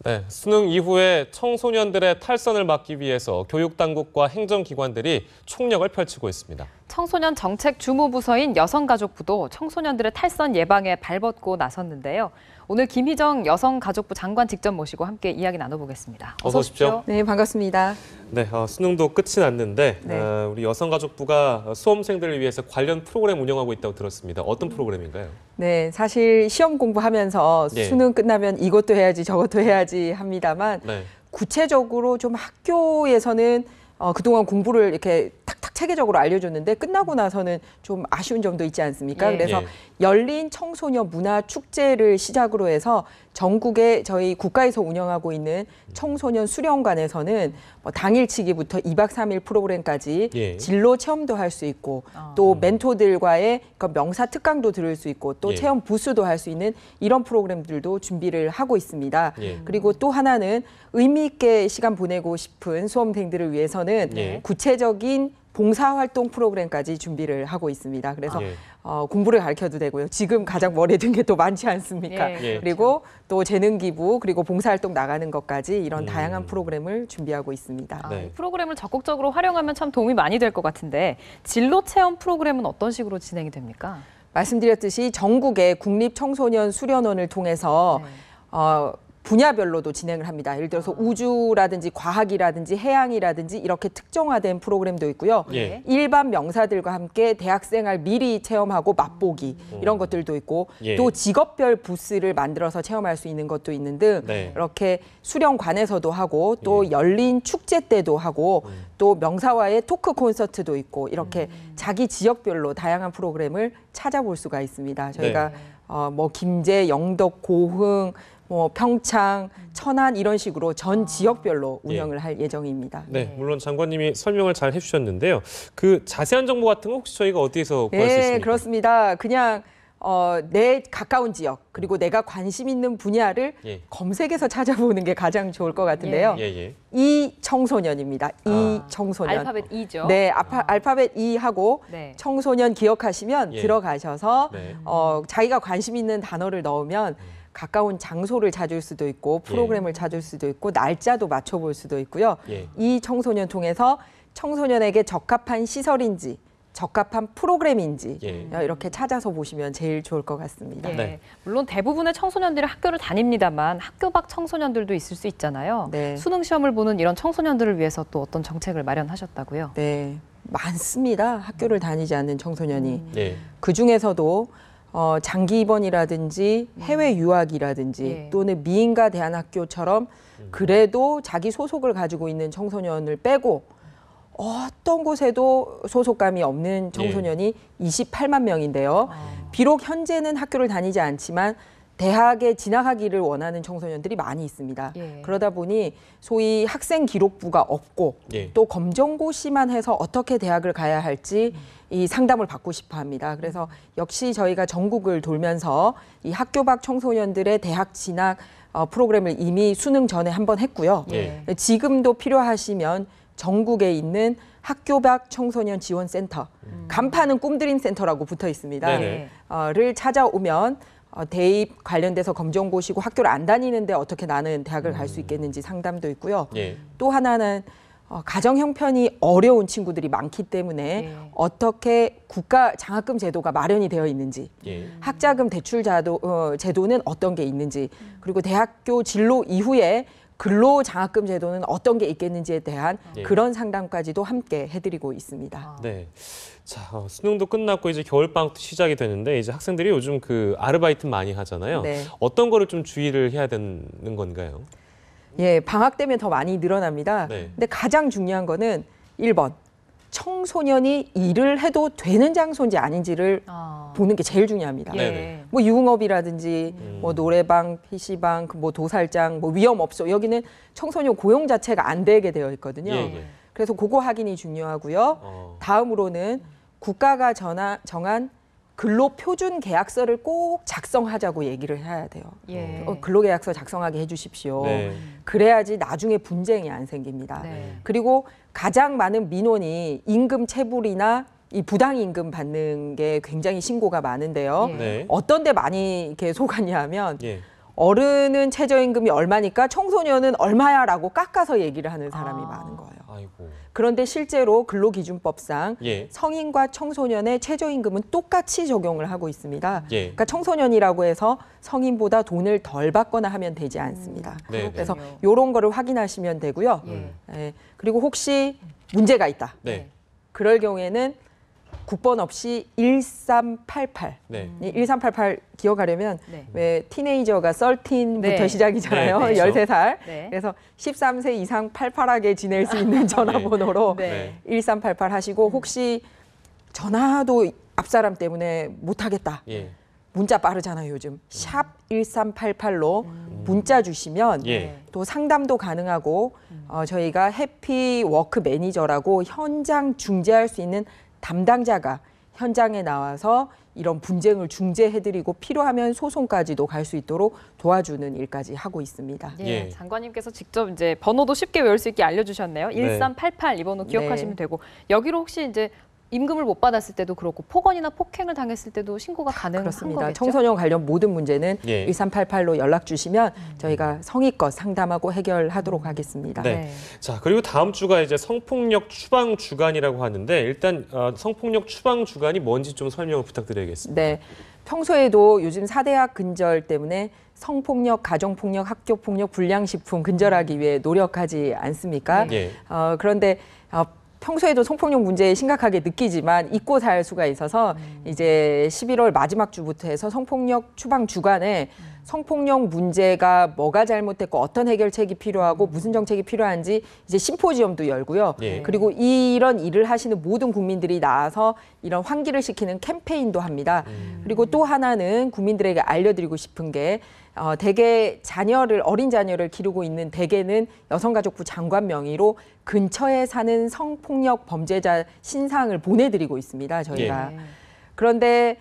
네, 수능 이후에 청소년들의 탈선을 막기 위해서 교육당국과 행정기관들이 총력을 펼치고 있습니다. 청소년 정책 주무부서인 여성가족부도 청소년들의 탈선 예방에 발벗고 나섰는데요. 오늘 김희정 여성가족부 장관 직접 모시고 함께 이야기 나눠보겠습니다. 어서 오십시오. 네, 반갑습니다. 네, 수능도 끝이 났는데 네. 우리 여성가족부가 수험생들을 위해서 관련 프로그램 운영하고 있다고 들었습니다. 어떤 프로그램인가요? 네, 사실 시험 공부하면서 예. 수능 끝나면 이것도 해야지 저것도 해야지 합니다만 네. 구체적으로 좀 학교에서는 그동안 공부를 이렇게 탁탁 체계적으로 알려줬는데 끝나고 나서는 좀 아쉬운 점도 있지 않습니까? 예. 그래서 예. 열린 청소년 문화 축제를 시작으로 해서 전국에 저희 국가에서 운영하고 있는 청소년 수련관에서는 뭐 당일치기부터 2박 3일 프로그램까지 예. 진로 체험도 할 수 있고 또 멘토들과의 명사 특강도 들을 수 있고 또 예. 체험 부스도 할 수 있는 이런 프로그램들도 준비를 하고 있습니다. 예. 그리고 또 하나는 의미 있게 시간 보내고 싶은 수험생들을 위해서는 예. 구체적인 봉사활동 프로그램까지 준비를 하고 있습니다. 그래서 예. 공부를 가르쳐도 되고요. 지금 가장 머리에 든 게 또 많지 않습니까? 예. 예. 그리고 또 재능기부 그리고 봉사활동 나가는 것까지 이런 다양한 프로그램을 준비하고 있습니다. 네. 이 프로그램을 적극적으로 활용하면 참 도움이 많이 될 것 같은데 진로 체험 프로그램은 어떤 식으로 진행이 됩니까? 말씀드렸듯이 전국의 국립청소년 수련원을 통해서 분야별로도 진행을 합니다. 예를 들어서 우주라든지 과학이라든지 해양이라든지 이렇게 특정화된 프로그램도 있고요. 예. 일반 명사들과 함께 대학생활 미리 체험하고 맛보기 이런 것들도 있고 예. 또 직업별 부스를 만들어서 체험할 수 있는 것도 있는 등 네. 이렇게 수련관에서도 하고 또 열린 축제 때도 하고 또 명사와의 토크 콘서트도 있고 이렇게 자기 지역별로 다양한 프로그램을 찾아볼 수가 있습니다. 저희가 뭐 김제, 영덕, 고흥 뭐 평창, 천안 이런 식으로 전 지역별로 운영을 할 예정입니다. 네, 물론 장관님이 설명을 잘 해주셨는데요. 그 자세한 정보 같은 거 혹시 저희가 어디에서 구할 수 네, 있습니까? 그렇습니다. 그냥 내 가까운 지역 그리고 내가 관심 있는 분야를 예. 검색해서 찾아보는 게 가장 좋을 것 같은데요. 예. 이 청소년입니다. 이 청소년. 알파벳 E죠. 네, 알파벳 E하고 네. 청소년 기억하시면 예. 들어가셔서 네. 자기가 관심 있는 단어를 넣으면 가까운 장소를 찾을 수도 있고 프로그램을 찾을 수도 있고 날짜도 맞춰볼 수도 있고요. 예. 이 청소년 통해서 청소년에게 적합한 시설인지 적합한 프로그램인지 예. 이렇게 찾아서 보시면 제일 좋을 것 같습니다. 예. 네. 물론 대부분의 청소년들이 학교를 다닙니다만 학교 밖 청소년들도 있을 수 있잖아요. 네. 수능 시험을 보는 이런 청소년들을 위해서 또 어떤 정책을 마련하셨다고요? 네, 많습니다. 학교를 다니지 않는 청소년이. 예. 그중에서도 장기 입원이라든지 해외 유학이라든지 예. 또는 미인가 대안학교처럼 그래도 자기 소속을 가지고 있는 청소년을 빼고 어떤 곳에도 소속감이 없는 청소년이 28만 명인데요. 비록 현재는 학교를 다니지 않지만 대학에 진학하기를 원하는 청소년들이 많이 있습니다. 예. 그러다 보니 소위 학생 기록부가 없고 예. 또 검정고시만 해서 어떻게 대학을 가야 할지 이 상담을 받고 싶어 합니다. 그래서 역시 저희가 전국을 돌면서 이 학교 밖 청소년들의 대학 진학 프로그램을 이미 수능 전에 한번 했고요. 예. 지금도 필요하시면 전국에 있는 학교 밖 청소년 지원센터, 간판은 꿈드림 센터라고 붙어 있습니다. 네네. 를 찾아오면 대입 관련돼서 검정고시고 학교를 안 다니는데 어떻게 나는 대학을 갈 수 있겠는지 상담도 있고요. 예. 또 하나는 가정 형편이 어려운 친구들이 많기 때문에 예. 어떻게 국가 장학금 제도가 마련이 되어 있는지, 예. 학자금 대출 제도는 어떤 게 있는지, 그리고 대학교 진로 이후에 근로 장학금 제도는 어떤 게 있겠는지에 대한 예. 그런 상담까지도 함께 해드리고 있습니다. 네. 자, 수능도 끝났고 이제 겨울방학도 시작이 되는데 이제 학생들이 요즘 그 아르바이트 많이 하잖아요. 네. 어떤 거를 좀 주의를 해야 되는 건가요? 예, 방학 되면 더 많이 늘어납니다. 네. 근데 가장 중요한 거는 1번, 청소년이 일을 해도 되는 장소인지 아닌지를 보는 게 제일 중요합니다. 예. 네네. 뭐 유흥업이라든지 뭐 노래방, PC방, 뭐 도살장, 뭐 위험업소 여기는 청소년 고용 자체가 안 되게 되어 있거든요. 예. 그래서 그거 확인이 중요하고요. 다음으로는 국가가 정한 근로표준 계약서를 꼭 작성하자고 얘기를 해야 돼요. 예. 근로계약서 작성하게 해주십시오. 네. 그래야지 나중에 분쟁이 안 생깁니다. 네. 그리고 가장 많은 민원이 임금 체불이나 이 부당임금 받는 게 굉장히 신고가 많은데요. 예. 네. 어떤 데 많이 이렇게 속았냐 하면 예. 어른은 최저임금이 얼마니까 청소년은 얼마야라고 깎아서 얘기를 하는 사람이 많은 거예요. 아이고. 그런데 실제로 근로기준법상 예. 성인과 청소년의 최저임금은 똑같이 적용을 하고 있습니다. 예. 그러니까 청소년이라고 해서 성인보다 돈을 덜 받거나 하면 되지 않습니다. 네, 그래서 그렇군요. 이런 거를 확인하시면 되고요. 예, 그리고 혹시 문제가 있다. 네. 그럴 경우에는 국번 없이 1388. 네. 이 1388 기억하려면 네. 왜 티네이저가 13부터 네. 시작이잖아요. 네, 그렇죠. 13살. 네. 그래서 13세 이상 팔팔하게 지낼 수 있는 전화번호로 네. 1388 하시고 혹시 전화도 앞사람 때문에 못하겠다. 예. 문자 빠르잖아요, 요즘. 샵 1388로 문자 주시면 예. 또 상담도 가능하고 저희가 해피 워크 매니저라고 현장 중재할 수 있는 담당자가 현장에 나와서 이런 분쟁을 중재해드리고 필요하면 소송까지도 갈 수 있도록 도와주는 일까지 하고 있습니다. 예, 예. 장관님께서 직접 이제 번호도 쉽게 외울 수 있게 알려주셨네요. 1388 이 번호 기억하시면 되고 여기로 혹시 이제 임금을 못 받았을 때도 그렇고 폭언이나 폭행을 당했을 때도 신고가 가능한 그렇습니다. 거겠죠? 청소년 관련 모든 문제는 예. 1388로 연락 주시면 저희가 성의껏 상담하고 해결하도록 하겠습니다. 네. 자, 그리고 다음 주가 이제 성폭력 추방 주간이라고 하는데 일단 성폭력 추방 주간이 뭔지 좀 설명을 부탁드려야겠습니다. 네. 평소에도 요즘 4대학 근절 때문에 성폭력, 가정폭력, 학교폭력, 불량식품 근절하기 위해 노력하지 않습니까? 예. 그런데 평소에도 성폭력 문제 심각하게 느끼지만 잊고 살 수가 있어서 이제 11월 마지막 주부터 해서 성폭력 추방 주간에 성폭력 문제가 뭐가 잘못됐고 어떤 해결책이 필요하고 무슨 정책이 필요한지 이제 심포지엄도 열고요. 예. 그리고 이런 일을 하시는 모든 국민들이 나와서 이런 환기를 시키는 캠페인도 합니다. 그리고 또 하나는 국민들에게 알려드리고 싶은 게 대개 어린 자녀를 기르고 있는 대개는 여성가족부 장관 명의로 근처에 사는 성폭력 범죄자 신상을 보내드리고 있습니다. 저희가. 예. 그런데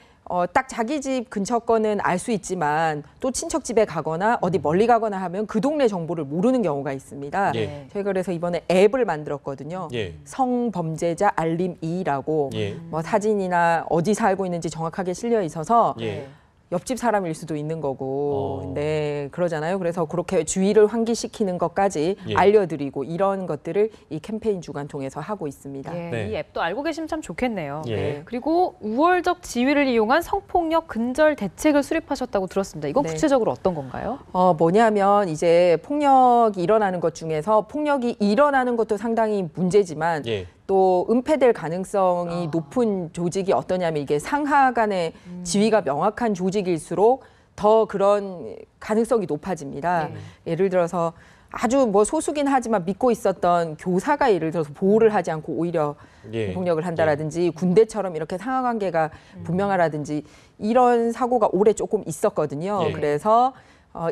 딱 자기 집 근처 거는 알 수 있지만 또 친척 집에 가거나 어디 멀리 가거나 하면 그 동네 정보를 모르는 경우가 있습니다. 예. 저희가 그래서 이번에 앱을 만들었거든요. 예. 성범죄자 알림 2라고 예. 뭐 사진이나 어디 살고 있는지 정확하게 실려 있어서 예. 옆집 사람일 수도 있는 거고, 어. 네, 그러잖아요. 그래서 그렇게 주의를 환기시키는 것까지 예. 알려드리고 이런 것들을 이 캠페인 주간 통해서 하고 있습니다. 예, 네. 이 앱도 알고 계시면 참 좋겠네요. 예. 그리고 우월적 지위를 이용한 성폭력 근절 대책을 수립하셨다고 들었습니다. 이건 네. 구체적으로 어떤 건가요? 뭐냐면 이제 폭력이 일어나는 것 중에서 폭력이 일어나는 것도 상당히 문제지만 예. 또 은폐될 가능성이 높은 조직이 어떠냐면 이게 상하 간의 지위가 명확한 조직일수록 더 그런 가능성이 높아집니다. 예를 들어서 아주 뭐 소수긴 하지만 믿고 있었던 교사가 예를 들어서 보호를 하지 않고 오히려 예. 폭력을 한다라든지 군대처럼 이렇게 상하 관계가 분명하라든지 이런 사고가 올해 조금 있었거든요. 예. 그래서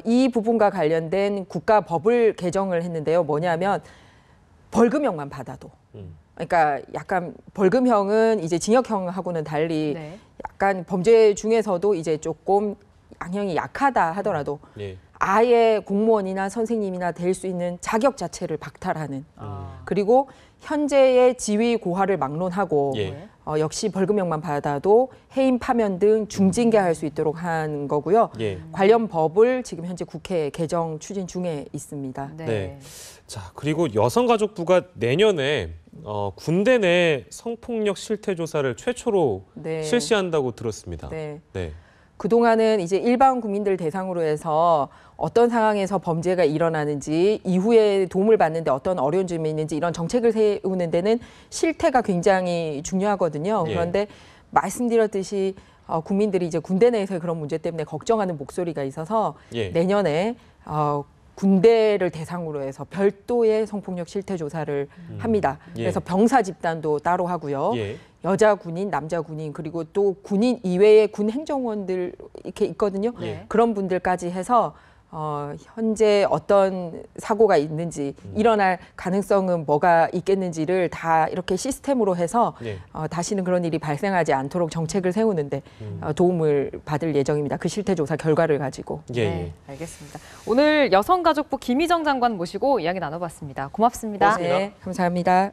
이 부분과 관련된 국가법을 개정을 했는데요. 뭐냐면 벌금형만 받아도 그러니까 약간 벌금형은 이제 징역형하고는 달리 네. 약간 범죄 중에서도 이제 조금 양형이 약하다 하더라도 예. 아예 공무원이나 선생님이나 될 수 있는 자격 자체를 박탈하는 그리고 현재의 지위 고하를 막론하고 예. 역시 벌금형만 받아도 해임 파면 등 중징계할 수 있도록 한 거고요. 예. 관련 법을 지금 현재 국회 개정 추진 중에 있습니다. 네. 네. 자, 그리고 여성가족부가 내년에 군대 내 성폭력 실태 조사를 최초로 네. 실시한다고 들었습니다. 네. 네. 그동안은 이제 일반 국민들 대상으로 해서 어떤 상황에서 범죄가 일어나는지 이후에 도움을 받는데 어떤 어려운 점이 있는지 이런 정책을 세우는 데는 실태가 굉장히 중요하거든요. 예. 그런데 말씀드렸듯이 국민들이 이제 군대 내에서의 그런 문제 때문에 걱정하는 목소리가 있어서 예. 내년에 군대를 대상으로 해서 별도의 성폭력 실태 조사를 합니다. 예. 그래서 병사 집단도 따로 하고요. 예. 여자 군인, 남자 군인, 그리고 또 군인 이외의 군 행정원들 이렇게 있거든요. 예. 그런 분들까지 해서 현재 어떤 사고가 있는지 일어날 가능성은 뭐가 있겠는지를 다 이렇게 시스템으로 해서 예. 다시는 그런 일이 발생하지 않도록 정책을 세우는데 도움을 받을 예정입니다. 그 실태 조사 결과를 가지고. 예. 네, 알겠습니다. 오늘 여성가족부 김희정 장관 모시고 이야기 나눠봤습니다. 고맙습니다. 고맙습니다. 네, 감사합니다.